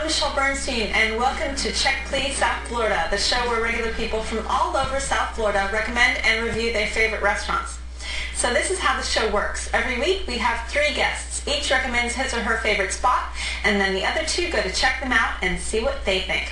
I'm Michelle Bernstein, and welcome to Check Please South Florida, the show where regular people from all over South Florida recommend and review their favorite restaurants. So this is how the show works. Every week we have 3 guests. Each recommends his or her favorite spot, and then the other 2 go to check them out and see what they think.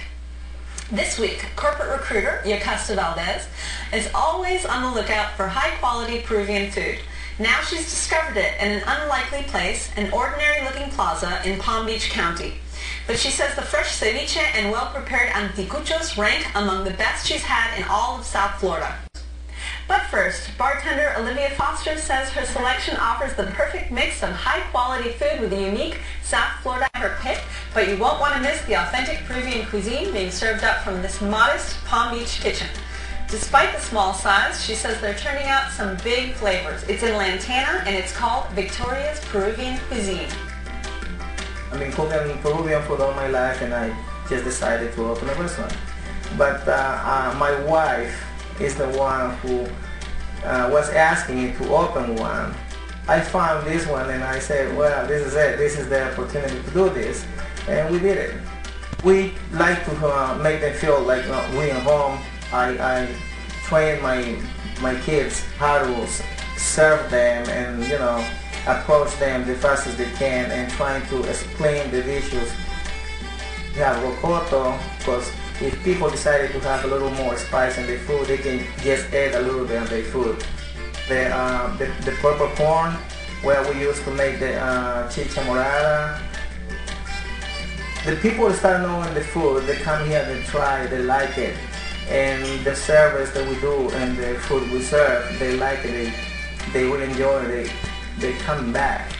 This week, corporate recruiter Yocasta Valdez is always on the lookout for high-quality Peruvian food. Now she's discovered it in an unlikely place, an ordinary-looking plaza in Palm Beach County. But she says the fresh ceviche and well-prepared anticuchos rank among the best she's had in all of South Florida. But first, bartender Olivia Foster says her selection offers the perfect mix of high-quality food with a unique South Florida at her pick, but you won't want to miss the authentic Peruvian cuisine being served up from this modest Palm Beach kitchen. Despite the small size, she says they're turning out some big flavors. It's in Lantana, and it's called Victoria's Peruvian Cuisine. I've been cooking Peruvian food all my life, and I just decided to open a restaurant. But my wife is the one who was asking me to open one. I found this one, and I said, well, this is it. This is the opportunity to do this, and we did it. We like to make them feel like we're at home. I train my kids how to serve them and, approach them the fastest they can, and trying to explain the dishes. We have rocoto, because if people decided to have a little more spice in their food, they can just add a little bit of their food. The purple corn, where we used to make the chicha morada. The people start knowing the food, they come here, they try, they like it. And the service that we do and the food we serve, they like it, they will enjoy it, they come back.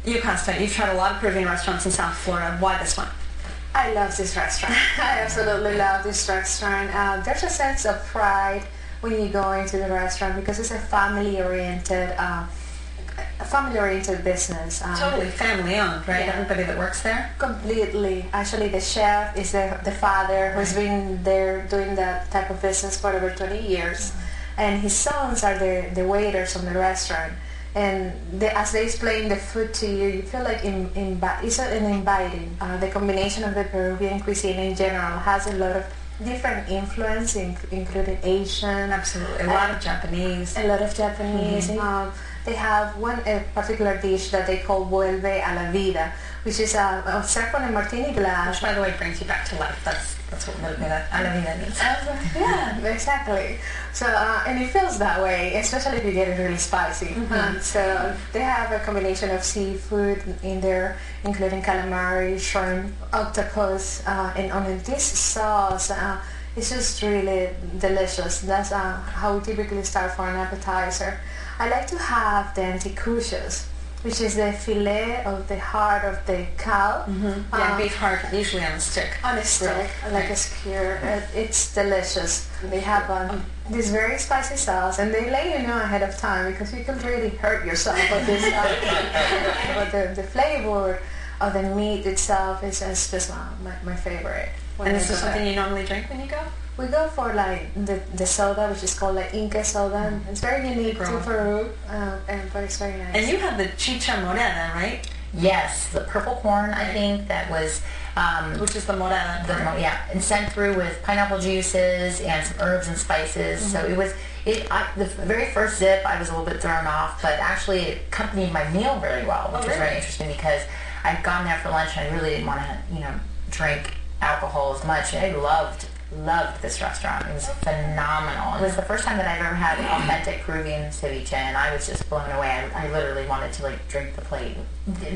Yocasta, you've tried a lot of Peruvian restaurants in South Florida. Why this one? I love this restaurant. I absolutely love this restaurant. There's a sense of pride when you go into the restaurant because it's a family-oriented business. Totally family-owned, right? Yeah. Everybody that works there? Completely. Actually, the chef is the father who's been there doing that type of business for over 20 years. And his sons are the waiters on the restaurant. And as they explain the food to you, you feel like it's an inviting. The combination of the Peruvian cuisine in general has a lot of different influence, including Asian. Absolutely. A lot of Japanese. A lot of Japanese. Mm-hmm. They have one particular dish that they call vuelve a la vida, which is served on a martini glass. Which, by the way, brings you back to life. That's what vuelve a la vida means. Yeah, exactly. So, and it feels that way, especially if you get it really spicy. Mm-hmm. So they have a combination of seafood in there, including calamari, shrimp, octopus, and on this sauce, it's just really delicious. That's how we typically start for an appetizer. I like to have the anticuchos, which is the fillet of the heart of the cow. Mm-hmm. Yeah, beef heart, usually on a stick. On a stick, like a skewer. It's delicious. They have this very spicy sauce, and they let you know ahead of time because you can really hurt yourself with this sauce. But the flavor of the meat itself is just my favorite. And this is something you normally drink when you go? We go for like the soda, which is called like Inca soda. It's very unique to Peru, but it's very nice. And you have the chicha morada, right? Yes, the purple corn, I think, that was... which is the morada. Yeah, and sent through with pineapple juices and some herbs and spices. Mm-hmm. So it was... the very first zip, I was a little bit thrown off, but actually it accompanied my meal very well, which was very interesting because I'd gone there for lunch and I really didn't want to, drink alcohol as much. I loved this restaurant. It was phenomenal. It was the first time that I've ever had authentic Peruvian ceviche, and I was just blown away. I literally wanted to drink the plate.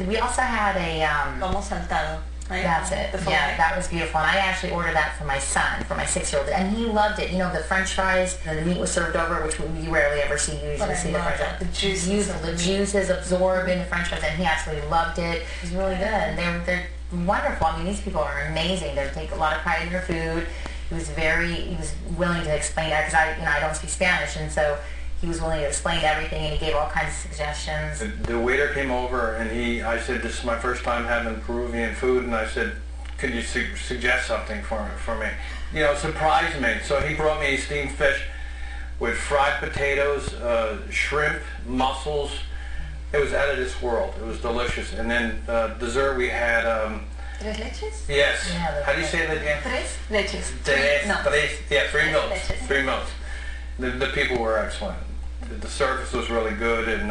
We also had a lomo saltado, right? That's it. Yeah, that was beautiful. And I actually ordered that for my son, for my 6-year-old, and he loved it. The French fries, the meat was served over, which you rarely ever see. You usually see the French fries. The juices absorb in the French fries, and he absolutely loved it. It was really good. And they're wonderful. I mean, these people are amazing. They take a lot of pride in their food. He was willing to explain that because I don't speak Spanish, and so he was willing to explain everything, and he gave all kinds of suggestions. The waiter came over, and I said, this is my first time having Peruvian food, and I said, could you suggest something for me? Surprised me. So he brought me steamed fish with fried potatoes, shrimp, mussels, It was out of this world. It was delicious. And then dessert we had. Tres leches? Yes. Yeah, How do you say that again? Tres leches. Three milks. Leches. Three milks. The people were excellent. The service was really good, and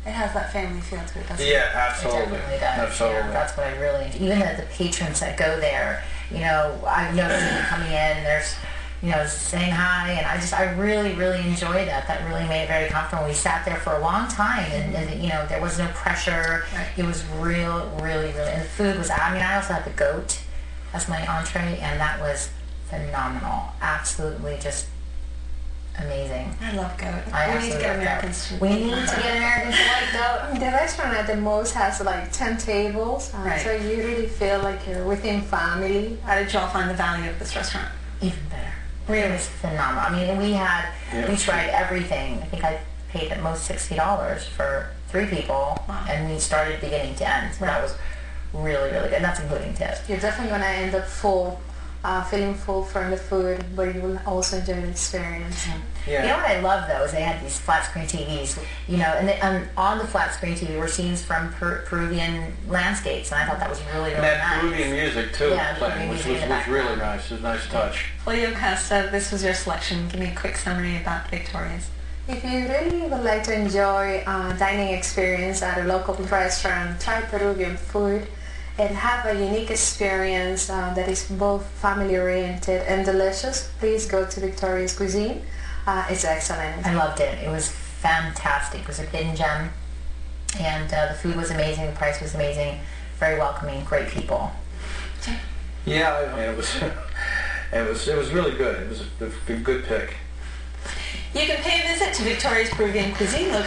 It has that family feel to it, doesn't it? yeah, It absolutely, definitely does. absolutely. Yeah, that's what I really enjoy. Even the patrons that go there, you know, I've noticed them coming in, there's, you know, saying hi, and I really, really enjoy that. That really made it very comfortable. We sat there for a long time, and you know, there was no pressure. Right. It was really, and the food was, I mean, I also had the goat as my entree, and that was phenomenal. Absolutely just amazing. I love goat. I We need to absolutely get love Americans goat. We need to get Americans to like goat. The restaurant at the most has like 10 tables, Right. so you really feel like you're within family. How did you all find the value of this restaurant? Even better. Really? It was phenomenal. I mean, we tried everything. I think I paid at most $60 for 3 people, Wow. and we started beginning to end. So that was really, really good. And that's including tips. You're definitely going to end up full, feeling full from the food, but you will also enjoy the experience. Yeah. You know what I love though is they had these flat screen TVs, you know, and on the flat screen TV were scenes from Peruvian landscapes, and I thought that was really, And really that nice. Peruvian music too, Yeah, playing, Peruvian which music in was the really background. nice. It was a nice touch. Julio Costa, this was your selection. Give me a quick summary about Victoria's. If you really would like to enjoy a dining experience at a local restaurant, try Peruvian food, and have a unique experience that is both family-oriented and delicious, please go to Victoria's Cuisine. It's excellent. I loved it. It was fantastic. It was a hidden gem, and the food was amazing. The price was amazing. Very welcoming. Great people. Yeah, it was, it was really good. It was a good pick. You can pay a visit to Victoria's Peruvian Cuisine